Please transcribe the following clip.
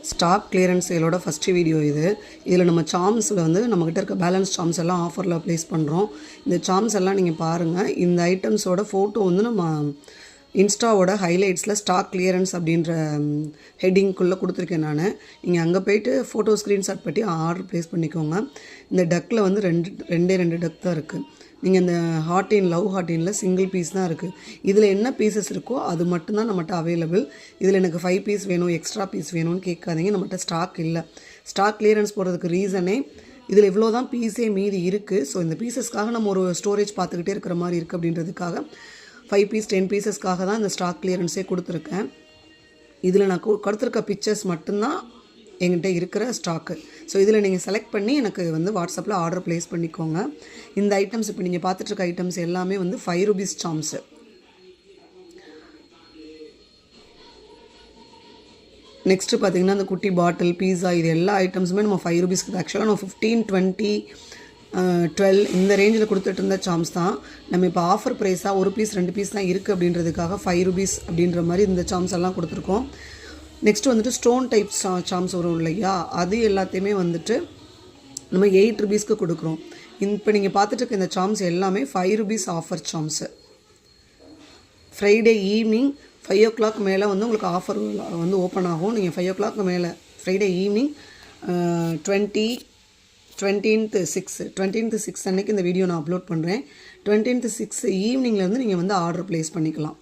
Stock clearance சேலோட first video இது. இதில் நம்ம சாம்ஸில் வந்து நம்மக்கிட்ட இருக்க பேலன்ஸ் சாம்ஸ் எல்லாம் ஆஃபரில் ப்ளேஸ் பண்ணுறோம். இந்த சாம்ஸ் எல்லாம் நீங்கள் பாருங்கள். இந்த ஐட்டம்ஸோட ஃபோட்டோ வந்து நம்ம இன்ஸ்டாவோட ஹைலைட்ஸில் ஸ்டாக் கிளியரன்ஸ் அப்படின்ற ஹெட்டிங்குள்ளே கொடுத்துருக்கேன் நான். நீங்கள் அங்கே போய்ட்டு ஃபோட்டோ ஸ்க்ரீன்ஷாட் பற்றி ஆர்டர் ப்ளேஸ் பண்ணிக்கோங்க. இந்த டக்கில் வந்து ரெண்டு டக் தான் இருக்குது. நீங்கள் இந்த லவ் ஹார்டினில் சிங்கிள் பீஸ் தான் இருக்குது. இதில் என்ன பீசஸ் இருக்கோ அது மட்டும்தான் நம்மகிட்ட அவைலபிள். இதில் எனக்கு 5 பீஸ் வேணும், எக்ஸ்ட்ரா பீஸ் வேணும்னு கேட்காதீங்க. நம்மகிட்ட ஸ்டாக் இல்லை. ஸ்டாக் கிளியரன்ஸ் போடுறதுக்கு ரீசனே இதில் இவ்வளோ தான் பீஸே மீதி இருக்குது. ஸோ இந்த பீசஸ்க்காக நம்ம ஒரு ஸ்டோரேஜ் பார்த்துக்கிட்டே இருக்கிற மாதிரி இருக்குது அப்படின்றதுக்காக 5 பீஸ் 10 பீசஸ்க்காக தான் இந்த ஸ்டாக் கிளியரன்ஸே கொடுத்துருக்கேன். இதில் நான் கொடுத்துருக்க பிக்சர்ஸ் மட்டும்தான் என்கிட்ட இருக்கிற ஸ்டாக்கு. ஸோ இதில் நீங்கள் செலக்ட் பண்ணி எனக்கு வந்து வாட்ஸ்அப்பில் ஆர்டர் ப்ளேஸ் பண்ணிக்கோங்க. இந்த ஐட்டம்ஸ் இப்போ நீங்கள் பார்த்துட்ருக்க ஐட்டம்ஸ் எல்லாமே வந்து 5 ரூபீஸ் சாம்ஸு. நெக்ஸ்ட்டு பார்த்தீங்கன்னா அந்த குட்டி பாட்டில், பீஸா, இது எல்லா ஐட்டம்ஸுமே நம்ம 5 ரூபீஸ்க்கு ஆக்சுவலாக நம்ம 15, 20, 12 இந்த ரேஞ்சில் கொடுத்துட்டு இருந்த சாம்ஸ் தான். நம்ம இப்போ ஆஃபர் ப்ரைஸாக 1 பீஸ் 2 பீஸ் தான் இருக்குது அப்படின்றதுக்காக 5 ரூபீஸ் அப்படின்ற மாதிரி இந்த சாம்ஸ் எல்லாம் கொடுத்துருக்கோம். நெக்ஸ்ட்டு வந்துட்டு ஸ்டோன் டைப் சாம்ஸ் வரும் இல்லையா, அது எல்லாத்தையுமே வந்துட்டு நம்ம 8 ரூபீஸ்க்கு கொடுக்குறோம். இப்போ நீங்கள் பார்த்துட்டு இருக்க இந்த சாம்ஸ் எல்லாமே 5 rupees offer Sams. Friday evening 5 o'clock மேலே வந்து உங்களுக்கு ஆஃபர் வந்து ஓப்பன் ஆகும். நீங்கள் 5 o'clock மேலே ஃப்ரைடே ஈவினிங் 20th 6 அன்றைக்கி இந்த வீடியோ நான் அப்லோட் பண்ணுறேன். 20th 6 ஈவினிங்லேருந்து நீங்கள் வந்து ஆர்டர் ப்ளேஸ் பண்ணிக்கலாம்.